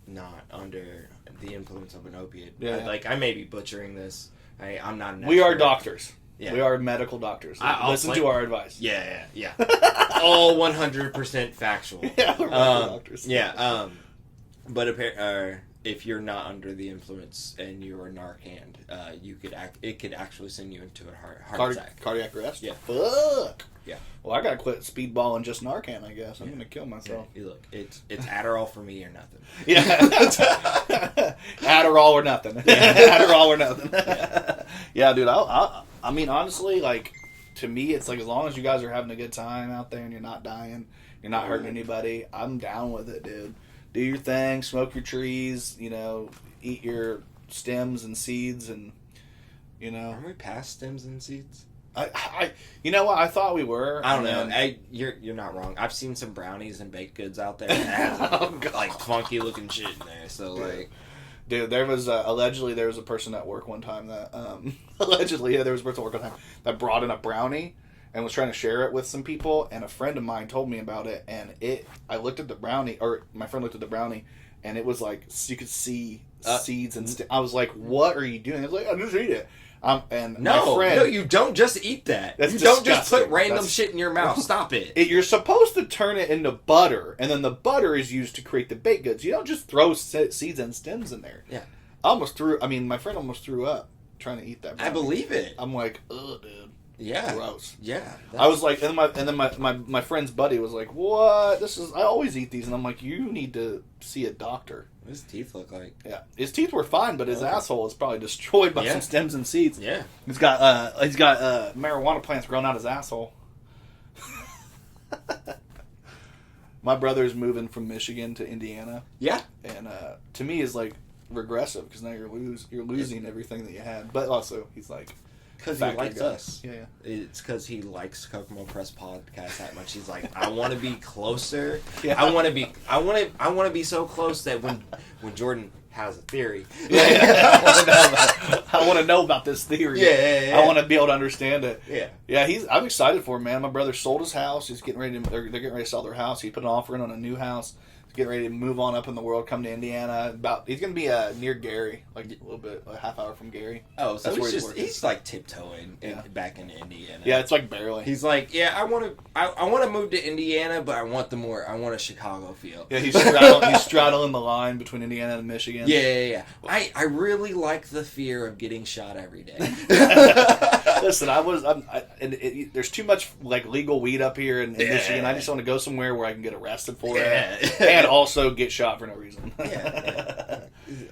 not under the influence of an opiate. I may be butchering this. I'm not an expert. We are doctors. Yeah. We are medical doctors. Listen to our advice. Yeah. All 100% factual. Yeah, we're medical doctors. Yeah. But if you're not under the influence and you're Narcan, it could actually send you into a heart attack. Cardiac arrest? Yeah. Fuck. Yeah. Well, I gotta quit speedballing just Narcan, I guess. I'm gonna kill myself. Yeah. Look, it's Adderall for me or nothing. Yeah. Adderall or nothing. Adderall or nothing. Yeah, dude. I mean, honestly, like, to me, it's like as long as you guys are having a good time out there and you're not dying, you're not hurting anybody, I'm down with it, dude. Do your thing, smoke your trees, eat your stems and seeds, and Are we past stems and seeds? You know what? I thought we were. I don't know. You're not wrong. I've seen some brownies and baked goods out there that has like funky looking shit in there. So like, dude, there was allegedly there was a person at work one time that there was a person at work one time that brought in a brownie and was trying to share it with some people, and a friend of mine told me about it, and I looked at the brownie, or my friend looked at the brownie, and it was like you could see seeds and I was like, what are you doing? I was like, I just eat it. And my friend, no, you don't just eat that. That's you disgusting. Don't just put random shit in your mouth. Stop it. You're supposed to turn it into butter, and then the butter is used to create the baked goods. You don't just throw seeds and stems in there. Yeah. My friend almost threw up trying to eat that brownie. I believe it. I'm like, ugh, dude. Yeah. Gross. Yeah. I was like, and then my friend's buddy was like, what? I always eat these, and I'm like, you need to see a doctor. What does his teeth look like? Yeah, his teeth were fine, but his asshole is probably destroyed by some stems and seeds. Yeah, he's got marijuana plants growing out his asshole. My brother's moving from Michigan to Indiana. Yeah, and to me is like regressive because now you're losing everything that you had. But also he's like. Because he likes us. Yeah. It's because he likes Kokomo Press podcast that much. He's like, I want to be closer. Yeah. I want to be so close that when Jordan has a theory, I want to know about this theory. Yeah. I want to be able to understand it. Yeah. I'm excited for him, man. My brother sold his house. He's getting ready they're getting ready to sell their house. He put an offer in on a new house. Getting ready to move on up in the world, come to Indiana. He's going to be near Gary, like a little bit, a half hour from Gary. Oh, so he's like tiptoeing back into Indiana. Yeah, it's like barely. He's like, yeah, I want to move to Indiana, but I want a Chicago feel. Yeah, he's straddling the line between Indiana and Michigan. Yeah. I really like the fear of getting shot every day. Listen, there's too much like legal weed up here in Michigan. I just want to go somewhere where I can get arrested for it and also get shot for no reason.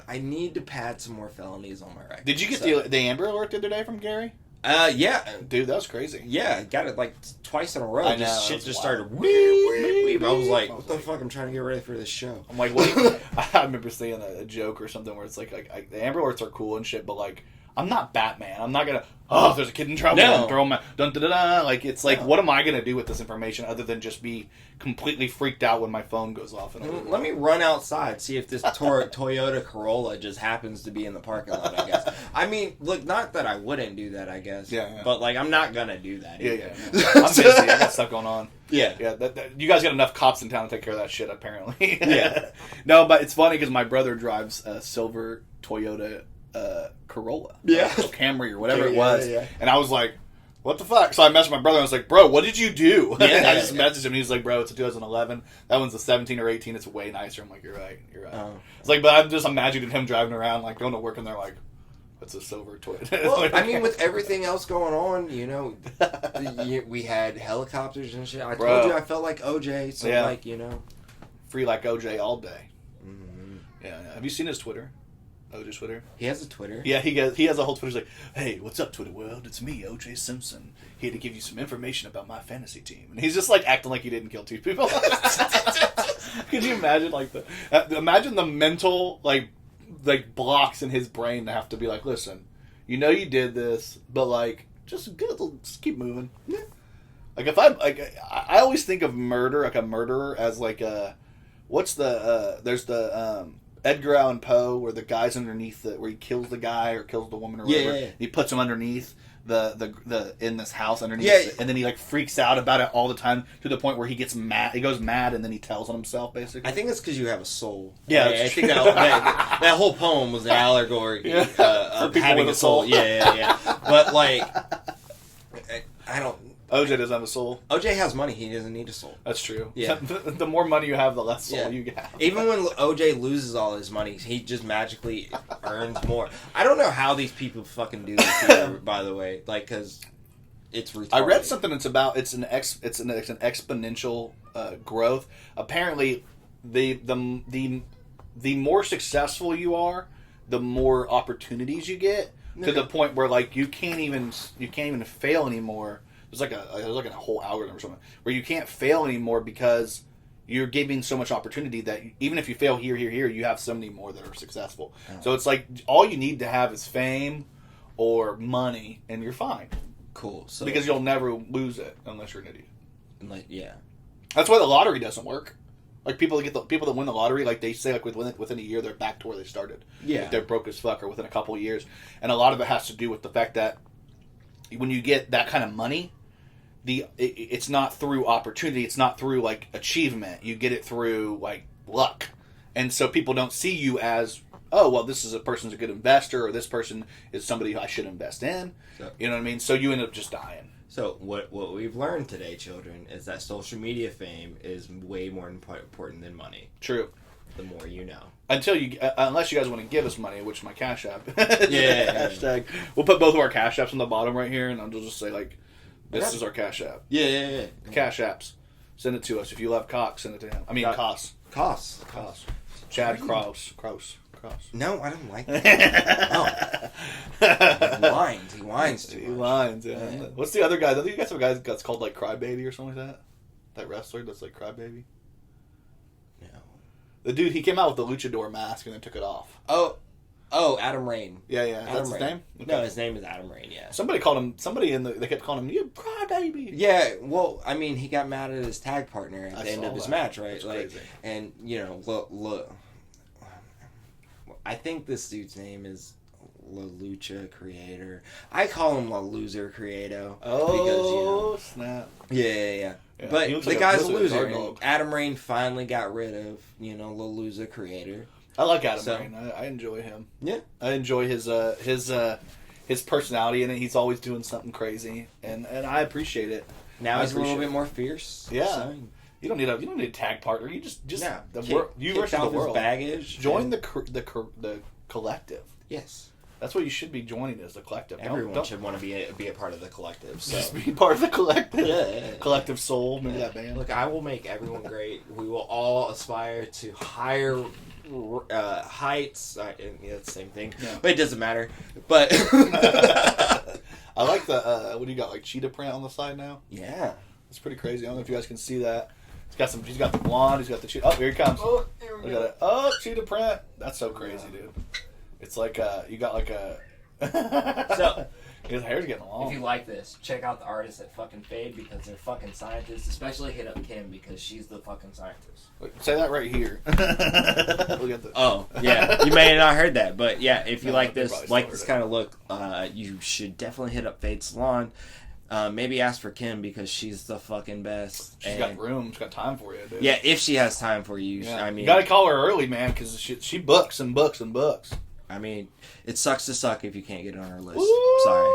I need to pad some more felonies on my record. Did you get the Amber Alert the other day from Gary? Yeah. Dude, that was crazy. Yeah, got it like twice in a row. I know, shit just wild. Started weep. I was like, what the fuck? I'm trying to get ready for this show. I'm like, I remember saying a joke or something where it's like the Amber Alerts are cool and shit, but like, I'm not Batman. I'm not gonna. If there's a kid in trouble, and throw him. Like it's like, what am I gonna do with this information other than just be completely freaked out when my phone goes off? And let me run outside, see if this Toyota Corolla just happens to be in the parking lot. I guess. I mean, look, not that I wouldn't do that. I guess. Yeah. But like, I'm not gonna do that. Yeah. I'm busy. I got stuff going on. Yeah. You guys got enough cops in town to take care of that shit, apparently. Yeah. No, but it's funny because my brother drives a silver Toyota Corolla, Camry or whatever it was, and I was like, what the fuck? So I messaged my brother and I was like, bro, what did you do? I just messaged him and he was like, bro, it's a 2011, that one's a 17 or 18, it's way nicer. I'm like, you're right. It's like, but I'm just imagining him driving around like going to work and they're like, what's a silver Toyota? Well, I mean, with everything else going on, we had helicopters and shit. I told you I felt like OJ, so free like OJ all day. Mm-hmm. Yeah. Have you seen his Twitter? OJ's Twitter? He has a Twitter. Yeah, he has a whole Twitter. He's like, hey, what's up, Twitter world? It's me, OJ Simpson. Here to give you some information about my fantasy team. And he's just like acting like he didn't kill 2 people. Could you imagine imagine the mental like blocks in his brain to have to be like, listen, you know you did this, but like just keep moving. Yeah. Like if I always think of murder, like a murderer, as like a there's the Edgar Allan Poe where the guy's underneath where he kills the guy or kills the woman or whatever. Yeah. He puts him underneath the in this house underneath, and then he like freaks out about it all the time to the point where he gets mad. He goes mad, and then he tells on himself. Basically, I think it's because you have a soul. Yeah, I think that whole poem was an allegory of having a soul. Yeah. But like, I don't. OJ doesn't have a soul. OJ has money. He doesn't need a soul. That's true. Yeah. The more money you have, the less soul you get. Even when OJ loses all his money, he just magically earns more. I don't know how these people fucking do this here, by the way. Like, because it's retarded. I read something that's about it's an exponential growth. Apparently, the more successful you are, the more opportunities you get, to the point where like you can't even fail anymore. There's like a whole algorithm or something where you can't fail anymore because you're giving so much opportunity that even if you fail here, you have so many more that are successful. Oh. So it's like all you need to have is fame or money, and you're fine. Cool. So because you'll never lose it unless you're an idiot. Like that's why the lottery doesn't work. Like people that win the lottery, like they say, like within a year they're back to where they started. Yeah, like they're broke as fuck, or within a couple of years, and a lot of it has to do with the fact that when you get that kind of money. It's not through opportunity. It's not through like achievement. You get it through like luck, and so people don't see you as, oh well, this is a person's a good investor, or this person is somebody I should invest in. So, you know what I mean? So you end up just dying. So what we've learned today, children, is that social media fame is way more important than money. True. The more you know. Unless you guys want to give us money, which my Cash App. Hashtag. We'll put both of our Cash Apps on the bottom right here, and I'll just say like. This is our Cash App. Yeah. Cash Apps. Send it to us. If you love cock, send it to him. I mean, Koss. Chad Kraus. No, I don't like that. No. He whines too much. He whines, yeah. What's the other guy? I think you got some guy that's called like Crybaby or something like that? That wrestler that's like Crybaby? No. The dude, he came out with the luchador mask and then took it off. Oh, Adam Rain. Yeah. That's his name? Okay. No, his name is Adam Rain, yeah. They kept calling him, you crybaby. Yeah, well, I mean, he got mad at his tag partner at the end of his match, right? That's crazy. And, look. I think this dude's name is La Lucha Creator. I call him La Loser Creato. Oh, because, snap. Yeah. But the like guy's a loser. And Adam Rain finally got rid of, La Loser Creator. I like Adam Rain. I enjoy him. Yeah, I enjoy his personality in it. He's always doing something crazy, and I appreciate it. Now he's a little bit more fierce. Yeah, so. You don't need a tag partner. You just you versus the world. His baggage. Join the collective. Yes. That's what you should be joining is the collective. Everyone should want to be a part of the collective. So. Just be part of the collective. Yeah. Collective Soul. Remember that band? Look, I will make everyone great. We will all aspire to higher heights. It's the same thing, but it doesn't matter. But I like the what do you got? Like cheetah print on the side now? Yeah, it's pretty crazy. I don't know if you guys can see that. He's got the blonde. He's got the cheetah. Oh, here he comes. Oh, here we go. Oh, cheetah print. That's so crazy, dude. It's like you got like a. So his hair's getting long. If you like this, check out the artists at fucking Fade because they're fucking scientists. Especially hit up Kim because she's the fucking scientist. Say that right here. Look at this. Oh, yeah. You may have not heard that, but yeah, if you like this kind of look, you should definitely hit up Fade Salon. Maybe ask for Kim because she's the fucking best. She's got room. She's got time for you, dude. Yeah, if she has time for you. Yeah. I mean, you gotta call her early, man, because she books and books and books. I mean, it sucks to suck if you can't get on her list. Ooh. Sorry.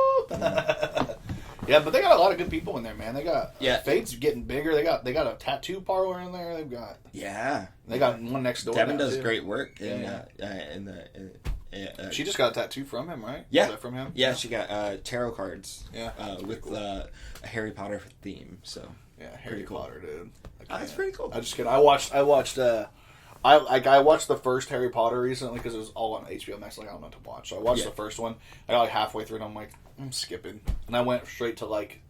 Yeah, but they got a lot of good people in there, man. They got Fade's getting bigger. They got a tattoo parlor in there. They've got they got one next door. Devin does great work. She just got a tattoo from him, right? Yeah, is that from him. Yeah, she got tarot cards. Yeah, with cool. A Harry Potter theme. So yeah, Harry Potter, dude. That's pretty cool. I just kidding. I watched I watched the first Harry Potter recently because it was all on HBO Max. Like, I don't know what to watch. So I watched the first one. I got like halfway through and I'm like, I'm skipping. And I went straight to like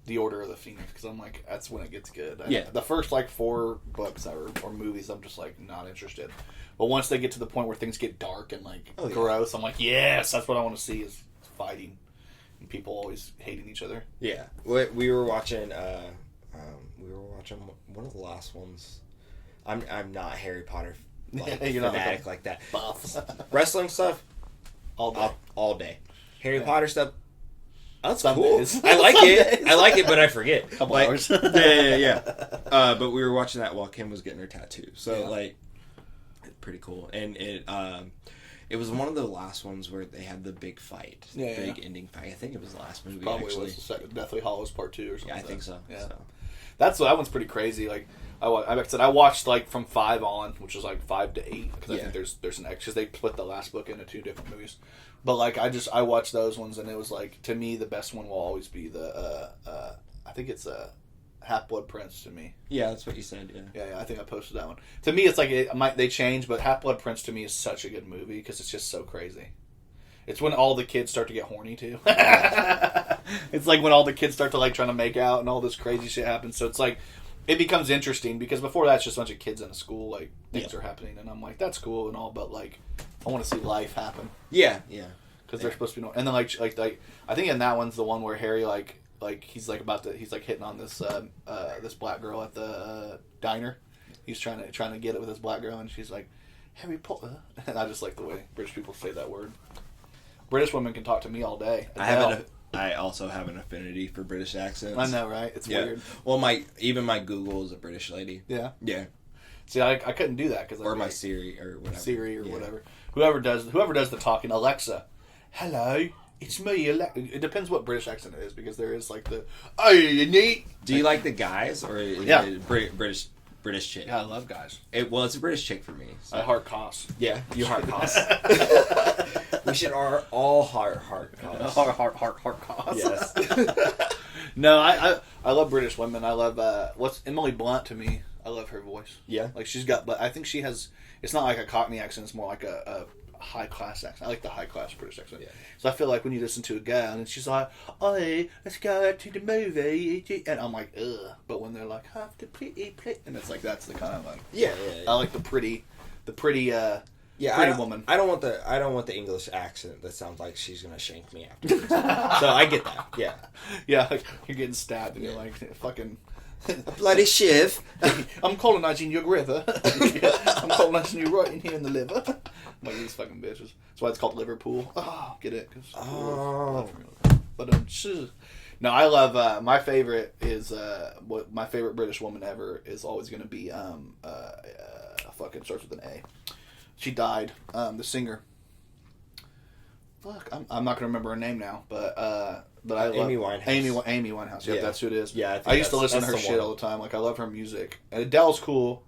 The Order of the Phoenix because I'm like, that's when it gets good. The first like 4 books or movies, I'm just like not interested. But once they get to the point where things get dark and like gross, I'm like, yes, that's what I want to see is fighting and people always hating each other. Yeah, we were watching. One of the last ones. I'm not Harry Potter fanatic like that. Buff. Wrestling stuff all day. Harry Potter stuff. That's Some cool. days. I like it. I like it, but I forget. Couple hours. Yeah. But we were watching that while Kim was getting her tattoo. So like, it's pretty cool. And it was one of the last ones where they had the big fight, big ending fight. I think it was the last movie. Probably actually. was the second Deathly Hallows Part 2 or something. Yeah, I think so. Yeah, so. that one's pretty crazy. Like I said, I watched like from 5 on, which was like 5 to 8 because I think there's an X because they split the last book into 2 different movies. But like I watched those ones and it was like, to me the best one will always be the I think it's Half-Blood Prince to me. Yeah, that's what you said. Yeah. I think I posted that one. To me, it's like they change, but Half-Blood Prince to me is such a good movie because it's just so crazy. It's when all the kids start to get horny too. It's like when all the kids start to like trying to make out and all this crazy shit happens. So it's like it becomes interesting because before that's just a bunch of kids in a school, like things are happening, and I'm like, that's cool and all, but like I want to see life happen. Yeah. Because they're supposed to be and then like I think in that one's the one where Harry like he's like he's like hitting on this this black girl at the diner. He's trying to get it with this black girl, and she's like, Harry Potter, and I just like the way British people say that word. British women can talk to me all day. I also have an affinity for British accents. I know, right? It's weird. Well, my Google is a British lady. Yeah. Yeah. See, I couldn't do that because my Siri or whatever. Whatever. Whoever does the talking, Alexa, hello, it's me. It depends what British accent it is because there is like the hey, neat. Do you like the guys or is it British chick? Yeah, I love guys. It's a British chick for me. So. I heart Koss. Yeah, you heart Koss. We should all heart Koss. Heart Koss. Yes. No, I love British women. I love what's Emily Blunt to me. I love her voice. Yeah. Like she's got, but I think she has. It's not like a Cockney accent. It's more like a high class accent. I like the high class British accent. Yeah. So I feel like when you listen to a girl and she's like, "Oh, let's go out to the movie," and I'm like, ugh. But when they're like, "Have the pretty," and it's like that's the kind of like. Yeah. I like the pretty pretty woman. I don't want the English accent that sounds like she's gonna shank me afterwards. So I get that. Yeah. Yeah. Like you're getting stabbed and you're like fucking. A bloody shiv. I'm colonising your river. I'm colonising you right in here in the liver. Like these fucking bitches. That's why it's called Liverpool. Oh, get it? But no, I love my favorite is what my favorite British woman ever is always going to be fucking starts with an A. She died. The singer. Fuck, I'm not gonna remember her name now, but I love Amy Winehouse. Amy Winehouse. Yeah, that's who it is. Yeah, I used to listen to her shit all the time. Like I love her music. And Adele's cool.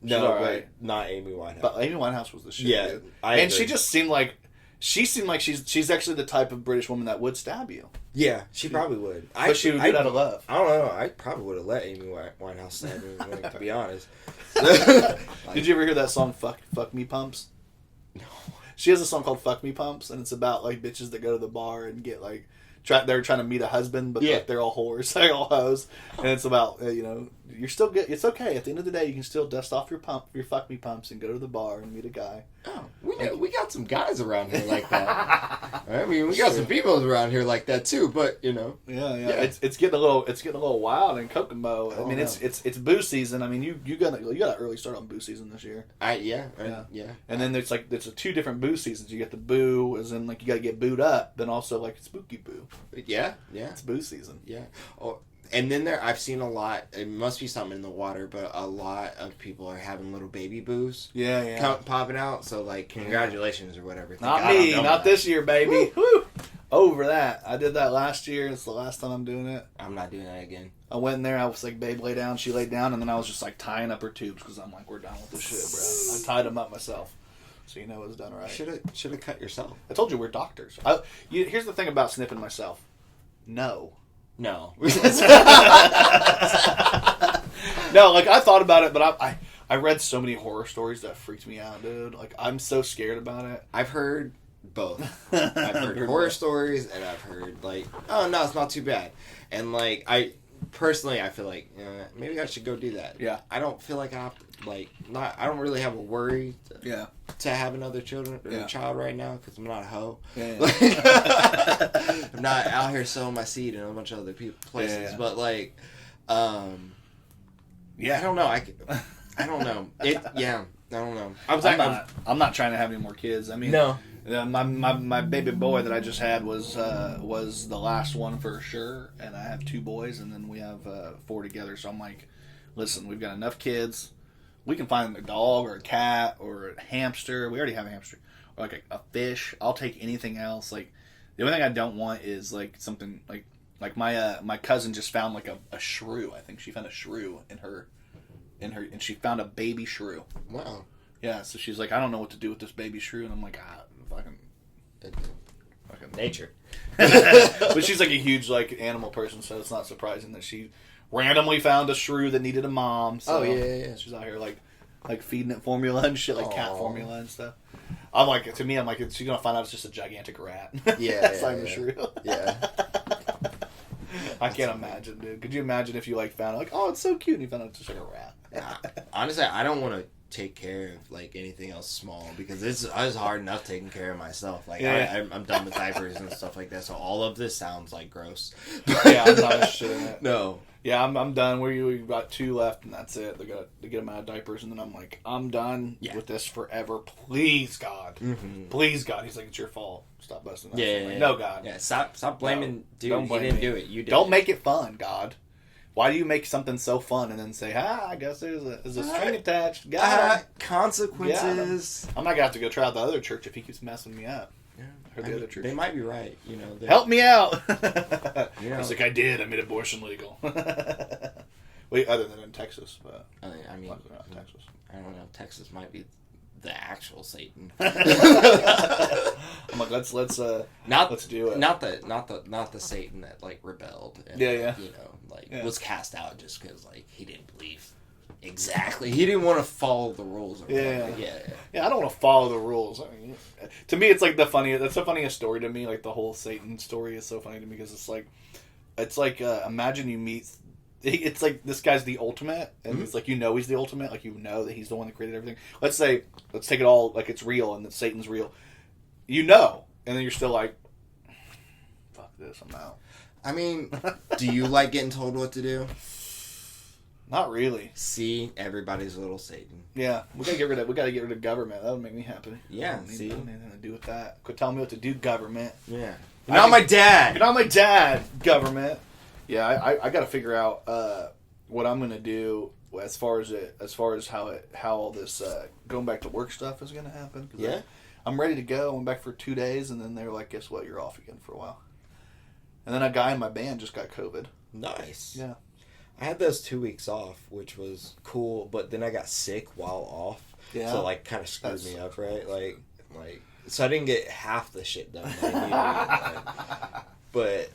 No, alright. not Amy Winehouse. But Amy Winehouse was the shit. Yeah, dude. and agree. She just seemed like she's actually the type of British woman that would stab you. Yeah, she probably would. But she would do it out of love. I don't know. I probably would have let Amy Winehouse stab me, to be honest. Did you ever hear that song "Fuck Me Pumps"? No. She has a song called "Fuck Me Pumps," and it's about like bitches that go to the bar and get like they're trying to meet a husband, but like, they're all whores, they're all hoes, and it's about you're still good. It's okay. At the end of the day, you can still dust off your fuck me pumps and go to the bar and meet a guy. Oh, we got some guys around here like that. I mean, we got some females around here like that too. But yeah. It's getting a little wild in Kokomo. I mean, it's booze season. I mean, you got an early start on booze season this year. Yeah. And then there's two different boo seasons. You get the boo, as in like you got to get booed up. Then also like spooky boo. Yeah. It's boo season. Yeah. Oh. And then I've seen a lot. It must be something in the water, but a lot of people are having little baby boos. Popping out. So like, congratulations or whatever. Not me. Not this year, baby. Woo! Over that. I did that last year. It's the last time I'm doing it. I'm not doing that again. I went in there. I was like, babe, lay down. She laid down, and then I was just like tying up her tubes because I'm like, we're done with this shit, bro. I tied them up myself, so it was done right. Should have cut yourself. I told you we're doctors. Here's the thing about snipping myself. No. No, like I thought about it, but I read so many horror stories that freaked me out, dude. Like, I'm so scared about it. I've heard both. I've heard horror stories, and I've heard, like, oh, no, it's not too bad. And, like, I feel like, maybe I should go do that. Yeah. I don't feel like I have to, like, I don't really have a worry to have another child right now, because I'm not a hoe. Yeah. I'm not out here sowing my seed in a bunch of other places. But, like, I don't know. I don't know. I don't know. I'm not trying to have any more kids. I mean, no. My baby boy that I just had was the last one for sure, and I have 2 boys, and then we have 4 together. So I'm like, listen, we've got enough kids. We can find a dog or a cat or a hamster. We already have a hamster, or like a fish. I'll take anything else. Like, the only thing I don't want is like something like my cousin just found like a shrew. I think she found a shrew in her, and she found a baby shrew. Wow. Yeah, so she's like, I don't know what to do with this baby shrew, and I'm like, fucking nature. But she's like a huge like animal person, so it's not surprising that she randomly found a shrew that needed a mom. So she's out here like feeding it formula and shit, like cat formula and stuff. I'm like, she's gonna find out it's just a gigantic rat. That's not even a shrew. Yeah. I can't imagine, dude. Could you imagine if you like found out, like, oh, it's so cute, and you found out it's just like a rat? Honestly, I don't want to take care of like anything else small, because it's hard enough taking care of myself. Like, I'm done with diapers and stuff like that. So all of this sounds like gross. Yeah, I'm not interested in it. No. Yeah, I'm done. We've got 2 left, and that's it. They got to get them out of diapers, and then I'm like, I'm done with this forever. Please, God. Mm-hmm. Please, God. He's like, it's your fault. Stop busting that. Yeah, like, no, God. Yeah, stop blaming. Dude, don't blame he didn't me. do it. You did. Don't make it fun, God. Why do you make something so fun and then say, I guess there's a string attached. Consequences. I'm not going to have to go try out the other church if he keeps messing me up. Yeah. Or the other church. They might be right. You know. Help me out. You know. It's like, I made abortion legal. Wait, other than in Texas. But I mean, not Texas. I don't know. Texas might be the actual Satan. I'm like, let's do it. Not the Satan that like rebelled. And, you know, was cast out just because like he didn't believe exactly. He didn't want to follow the rules. Yeah, I don't want to follow the rules. I mean, to me, it's like that's the funniest story to me. Like the whole Satan story is so funny to me because it's like imagine you meet. It's like this guy's the ultimate, and it's like he's the ultimate, like that he's the one that created everything. Let's take it all like it's real, and that Satan's real, and then you're still like, fuck this, I'm out. I mean, do you like getting told what to do? Not really. See, everybody's a little Satan. Yeah, we gotta get rid of government. That would make me happy. Yeah, I don't need anything to do with that. Quit telling me what to do, government. Yeah, you're not my dad. You're not my dad, government. Yeah, I got to figure out what I'm gonna do as far as how all this going back to work stuff is gonna happen. Yeah, I'm ready to go. I went back for 2 days, and then they were like, "Guess what? You're off again for a while." And then a guy in my band just got COVID. Nice. Yeah, I had those 2 weeks off, which was cool, but then I got sick while off. Yeah, so like kind of screwed me up, right? Like so I didn't get half the shit done that I needed. But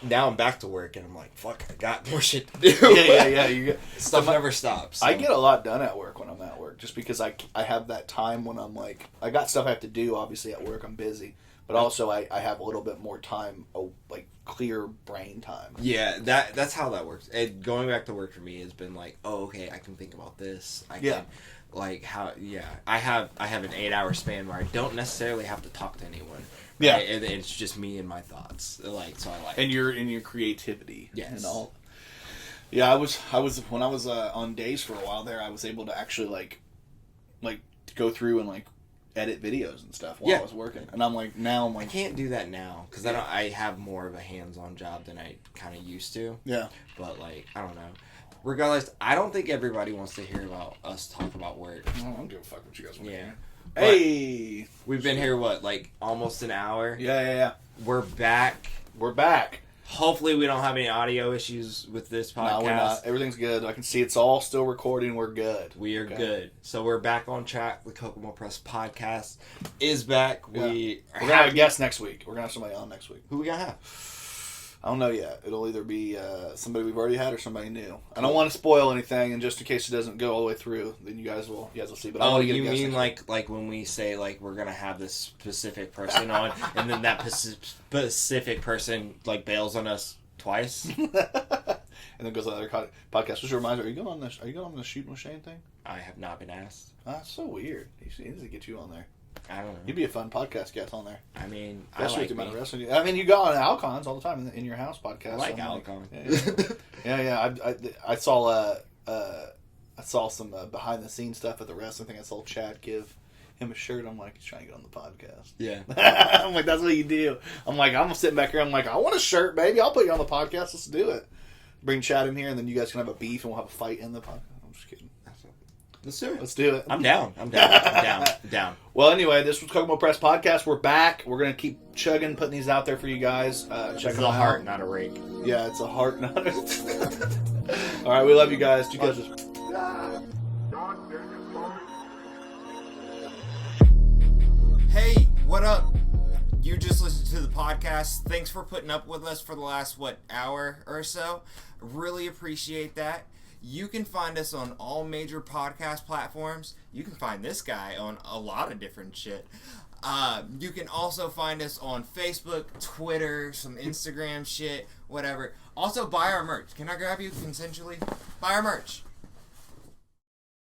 now I'm back to work, and I'm like, fuck, I got more shit to do. Yeah. Stuff never stops. So. I get a lot done at work when I'm at work, just because I have that time when I'm like, I got stuff I have to do, obviously, at work, I'm busy. But also, I have a little bit more time, like, clear brain time. Yeah, that's how that works. And going back to work for me has been like, oh, okay, I can think about this. I can, like, I have an 8-hour span where I don't necessarily have to talk to anyone. Right? Yeah, and it's just me and my thoughts. Like, so I like. And your creativity. Yes. And all. Yeah, I was when I was on days for a while there, I was able to actually like go through and like edit videos and stuff while I was working. And I'm like, I can't do that now because I have more of a hands-on job than I kind of used to. Yeah. But like, I don't know. Regardless, I don't think everybody wants to hear about us talk about work. I don't give a fuck what you guys want to hear. But hey! We've been here, like, almost an hour? Yeah. We're back. Hopefully we don't have any audio issues with this podcast. No, we're not. Everything's good. I can see it's all still recording. We're good. We are good. So we're back on track. The Kokomo Press podcast is back. We're going to have a guest next week. We're going to have somebody on next week. Who we going to have? I don't know yet. It'll either be somebody we've already had or somebody new. I don't want to spoil anything, and just in case it doesn't go all the way through, then you guys will see. But I want to get you a guess mean next like when we say like we're gonna have this specific person on, and then that specific person like bails on us twice, and then goes to the other podcast. Which reminds me, are you going on the shooting with Shane thing? I have not been asked. That's so weird. He needs to get you on there. I don't know. You'd be a fun podcast guest on there. I mean, Especially I mean, you go on Alcons all the time in your house podcast. I like Alcon. Yeah. I saw some behind the scenes stuff at the wrestling thing. I saw Chad give him a shirt. I'm like, he's trying to get on the podcast. Yeah. I'm like, that's what you do. I'm sitting back here. I'm like, I want a shirt, baby. I'll put you on the podcast. Let's do it. Bring Chad in here, and then you guys can have a beef, and we'll have a fight in the podcast. I'm just kidding. Let's do it. I'm down. I'm down. Well, anyway, this was Kokomo Press Podcast. We're back. We're going to keep chugging, putting these out there for you guys. Check them out. It's a heart, not a rake. Yeah, it's a heart, not a... All right, we love you guys. You guys just... Hey, what up? You just listened to the podcast. Thanks for putting up with us for the last, hour or so. Really appreciate that. You can find us on all major podcast platforms. You can find this guy on a lot of different shit. You can also find us on Facebook, Twitter, some Instagram shit, whatever. Also, buy our merch. Can I grab you consensually? Buy our merch.